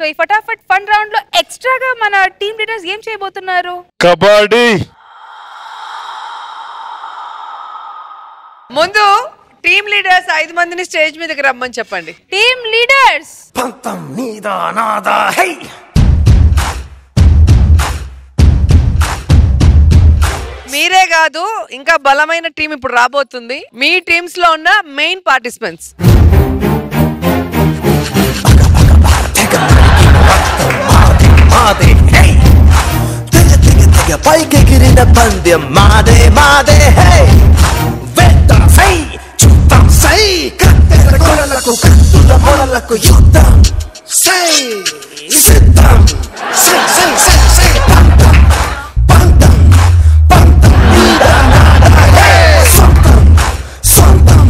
ఈ ఫటాఫట్ fun round లో ఎక్స్ట్రాగా మన టీమ్ లీడర్స్ ఏం చేయబోతున్నారు? కబడ్డీ. ముందు టీమ్ లీడర్స్ 5 మందిని స్టేజ్ మీదకి రమ్మని చెప్పండి. టీమ్ లీడర్స్ పంతం నీదా నాదా హై. మీరే కాదు ఇంకా బలమైన టీం ఇప్పుడు రాబోతుంది. మీ టీమ్స్ లో ఉన్న మెయిన్ పార్టిసిపెంట్స్. పైకెగిరిన పందెం మాదే మాదే హై. వెంట సై చుట్టం సై కత్తెర కొరలకు కత్తుల మొరలకు యుద్ధం సై సిద్ధం సై సై సై సై పంతం పంతం పంతం నీదా నాదా హై. సొంతం సొంతం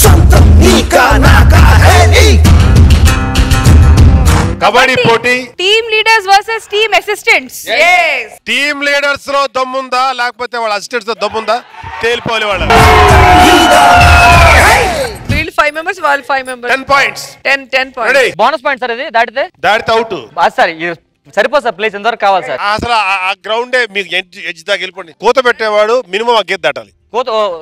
సొంతం నీకా నాకా హై. కబడ్డీ పోటీ. Team leaders versus team assistants. Team leaders లో దమ్ముందా లేకపోతే వాళ్ళ అసిస్టెంట్స్ లో దమ్ముందా తేలిపోవాలి వాళ్ళు. వీళ్ళు 5 మెంబర్స్, వాళ్ళు 5 members. 10 points. 10 points. Bonus point sir. ఇది దాటితే అవుట్ సార్. సరిపోదు సార్, ప్లేస్ ఎంతవరకు కావాలి సార్? అసలు ఆ గ్రౌండే మీకు ఎడ్జ్ దాకా వెళ్ళిపోండి. కూత పెట్టేవాడు మినిమం ఆ గీత దాటాలి.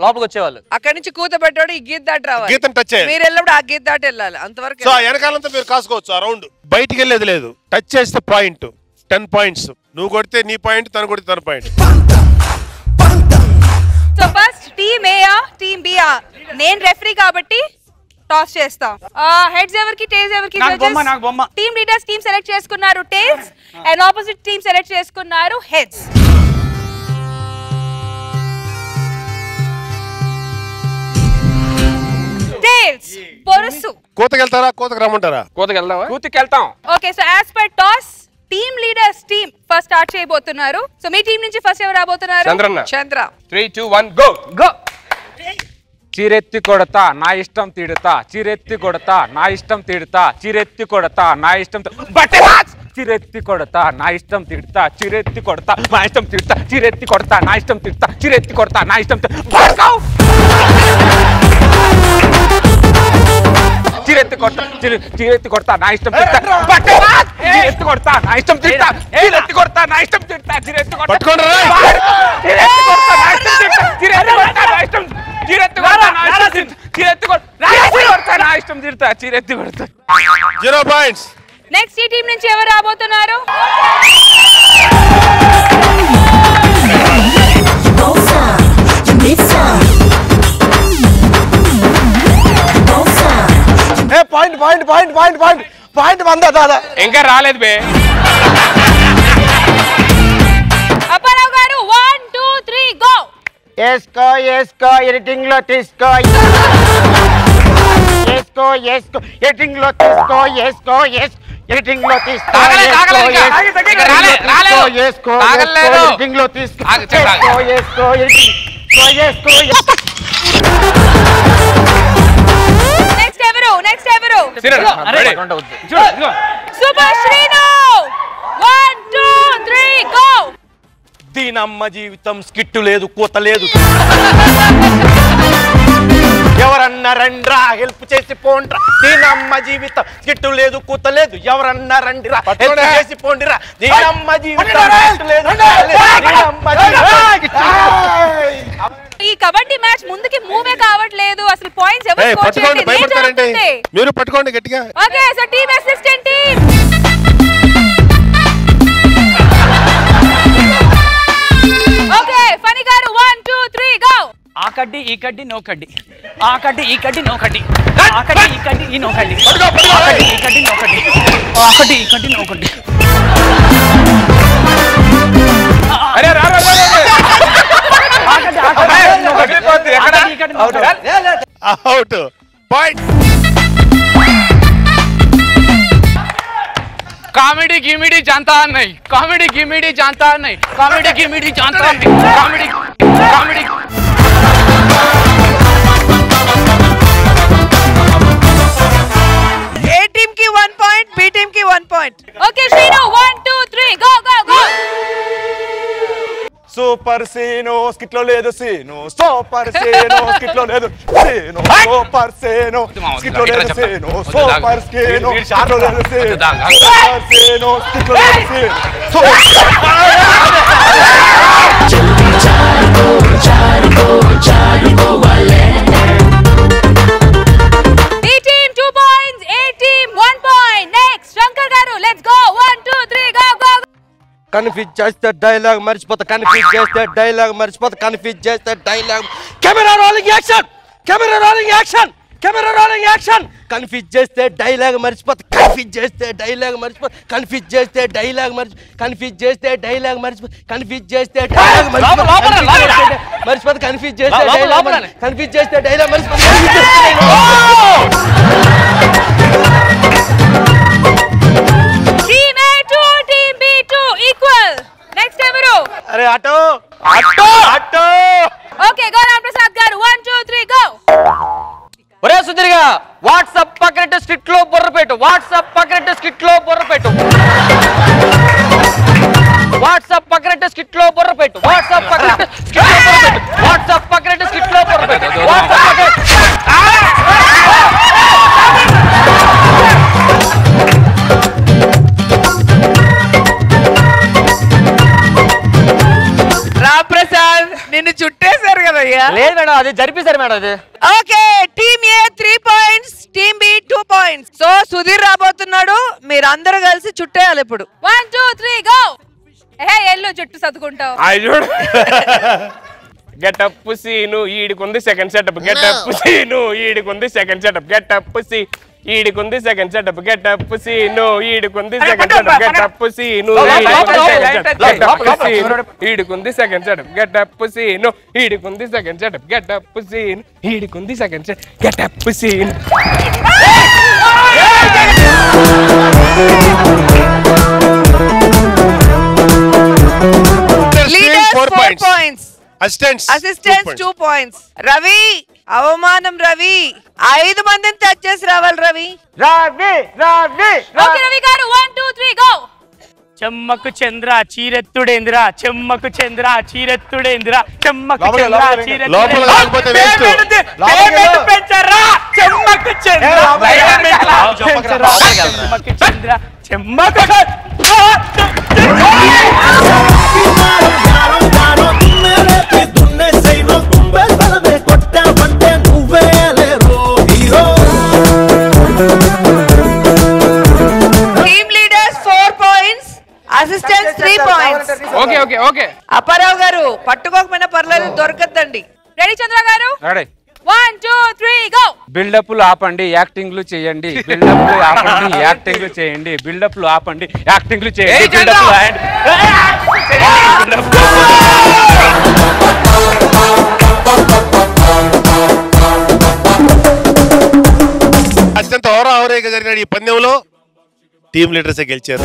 లోపలికి వచ్చేవాళ్ళు అక్కడి నుంచి కూత పెట్టాడు ఈ గీత దాటి రావాలి. గీతను టచ్ చేయాలి. మీరు వెళ్ళినప్పుడు ఆ గీత దాటి వెళ్ళాలి. అంతవరకు సో వెనకాలంతా మీరు కాసుకోవచ్చు. ఆ రౌండ్ బయటికి వెళ్ళేది లేదు. టచ్ చేస్తే పాయింట్. 10 పాయింట్స్. నువ్వు కొడితే నీ పాయింట్, తను కొడితే తన point. So first team A team B. నేను రెఫరీ కాబట్టి టాస్ చేస్తా. హెడ్స్ ఎవరికి, టేల్స్ ఎవరికి? టీమ్ లీడర్స్ టీమ్ సెలెక్ట్ చేసుకున్నారు tails and opposite team select చేసుకున్నారు హెడ్స్. టేల్స్ పొరుసు. కోతకెళ్తారా? కోతకు రమ్మంటారా? కూతుకెళ్తాం. Okay, so as per toss team leaders team first start చేయబోతున్నారు. సో మీ టీం నుంచి ఫస్ట్ ఎవరు రాబోతున్నారు? చంద్ర. 3, 2, 1 గో. చీరెత్తి కొడతా నా ఇష్టం తిడతా, చీరెత్తి కొడతా నా ఇష్టం తిడతా, చీరెత్తి కొడతా నా ఇష్టం చిరెత్తి కొడతా నా ఇష్టం తిడతా, చిరెత్తి కొడతా నా ఇష్టం తిడతా, చిరెత్తి కొడతా నా ఇష్టం తిడతా, చిరెత్తి కొడతా నా ఇష్టం చిరెత్తి కొడతా, చిరెత్తి కొడతా నా ఇష్టం తిడతా, చిరెత్తి కొడతా నా ఇష్టం తిడతా, చిరెత్తి కొడతా నా ఇష్టం తిడతా, చిరెత్తి కొడతా చిరెత్తి కొడతా నా ఇష్టం, చిరెత్తి కొడతా నా ఇష్టం, చిరెత్తి కొడతా నా ఇష్టం తిడతా, చిరెత్తి కొడతా. 0 పాయింట్స్. నెక్స్ట్ ఈ టీం నుంచి ఎవరు రాబోతున్నారు? పాయింట్ వందా దాదా ఇంకా రాలేదు బే. అప్పారావు గారు 1 2 3 గో. ఏస్కో ఏస్కో ఎడిటింగ్ లో తీసుకో, ఏస్కో ఏస్కో ఎడిటింగ్ లో తీసుకో, ఏస్కో ఏస్కో ఎడిటింగ్ లో తీసుకో, ఏస్కో ఎడిటింగ్ లో తీసుకో, ఏస్కో ఏస్కో. నెక్స్ట్ ఎవరు? సూపర్ శ్రీను. 1 2 3 గో. దీనమ్మ జీవితం స్కిట్టు లేదు, కూత లేదు. ఎవరన్నా రండ్రా హెల్ప్ చేసి పోండ్రా, దీనమ్మ జీవితం స్కిట్టు లేదు, కూత లేదు. ఎవరన్నా రండిరా హెల్ప్ చేసి పోండిరా, దీనమ్మ జీవితం స్కిట్టు లేదు. ఈ కబడ్డీ మ్యాచ్ ముందుకి మూవే కావట్లేదు. అసలు పాయింట్స్ ఎవరు స్కోర్ చేయండి? మీరు పట్టుకోండి గట్టిగా. Okay, so team assistant team. Okay, Phani గారు 1 2 3 గో. ఆ కడ్డీ ఈ కడ్డీ నో కడ్డీ, ఆ కడ్డీ ఈ కడ్డీ నో కడ్డీ, ఆ కడ్డీ ఈ కడ్డీ ఈ నో కడ్డీ, ఆ కడ్డీ ఈ కడ్డీ నో కడ్డీ, ఆ కడ్డీ ఈ కడ్డీ నో కడ్డీ. అరే రా రా అవుట్. పాయింట్. कॉमेडी गिमिडी जानता नहीं, कॉमेडी गिमिडी जानता नहीं, कॉमेडी गिमिडी जानता नहीं, कॉमेडी कॉमेडी। ए टीम की 1 पॉइंट, बी टीम की 1 पॉइंट. ओके श्रीनु 1 2 3 गो गो गो. సూపర్ సీను స్కిట్ లో లేదు సీను సూపర్ సీను స్కిట్ లో లేదు సీను సూపర్ సీను స్కిట్ లో లేదు సీను సూపర్ సీను స్కిట్ లో లేదు సీను సూపర్ సీను స్కిట్ లో లేదు scene B team 2 points, A team 1 point. Next, Shankar garu, let's go. 1, 2, 3, go, go. Confuse చేస్తే dialogue మర్చిపోతా confuse చేస్తే డైలాగ్ మర్చిపోతా కన్ఫ్యూజ్ చేస్తే dialogue camera rolling action camera rolling action camera rolling action confuse చేస్తే dialogue మర్చిపోతా confuse చేస్తే dialogue మర్చిపోతా confuse చేస్తే dialogue confuse చేస్తే dialogue confuse చేస్తే dialogue మర్చిపోతా confuse చేస్తే dialogue confuse చేస్తే dialogue Team A2, Team B2 equal. Next ఎవరు? అరే auto auto auto Okay, go Ram Prasad garu. 1, 2, 3, go. ఒరే సుధీర్గా వాట్సాప్ పక్కన స్కిట్ లో బుర్ర పెట్టు వాట్సాప్ పక్కన స్కిట్ లో బుర్ర పెట్టు వాట్సాప్ పక్కన స్కిట్ లో బుర్ర పెట్టు వాట్సాప్ పక్కన స్కిట్ లో బుర్ర పెట్టు వాట్సాప్ పక్కన స్కిట్ లో బుర్ర పెట్టు రాంప్రసాద్ నిన్ను చుట్టేశారు కదయ్యా లేదు మేడం అది జరిపేశారు మేడం అది okay team A 3 points team B 2 points so Sudheer రాబోతున్నాడు మీరందరూ కలిసి చుట్టేయాలి ఇప్పుడు 1, 2, 3, go. Hey, ఎల్లు చుట్టూ సదుకుంటావు. చూడు గెటప్ సీను ఈడికుంది సెకండ్ సెటప్ గెటప్ సీను ఈడికుంది సెకండ్ సెటప్ గెటప్ సి ఈడికుంది సెకండ్ సెటప్ గెటప్ సీను ఈడికుంది సెకండ్ సెటప్ గెటప్ సీను ఈడికుంది సెకండ్ సెటప్ గెటప్ సీను ఈడికుంది సెకండ్ సెటప్ గెటప్ సీను ఈడికుంది second setup getup Seenu leaders 4 points assistants 2 points Ravi అవమానం రవి 5 మందిని టచ్ చేసి రావాలి Ravi Ravi Ravi Okay, Ravi garu. 1, 2, 3, go. చెమ్మకు చంద్ర చీరెత్తుడేంద్ర చెమ్మకు చంద్ర చీరెత్తుడేంద్ర చెమ్మకు చంద్ర లోపల రాకపోతే వేస్ట్ పేమెంట్ పెంచరా చెమ్మకు చంద్ర చెమ్మకు చంద్ర చెమ్మకు team leaders 4 points assistants 3 points okay okay okay Apparao garu పట్టుకోకపోయినా పర్లేదు దొరకద్దండి Ready, Chandra garu? Ready 1, 2, 3, go. బిల్డప్లు ఆపండి యాక్టింగ్లు చేయండి బిల్డప్లు ఆపండి యాక్టింగ్లు చేయండి బిల్డప్లు ఆపండి యాక్టింగ్లు చేయండి బిల్డప్లు అత్యంత హోరాహోరీగా జరిగిన ఈ పందెంలో టీమ్ లీడర్సే గెలిచారు.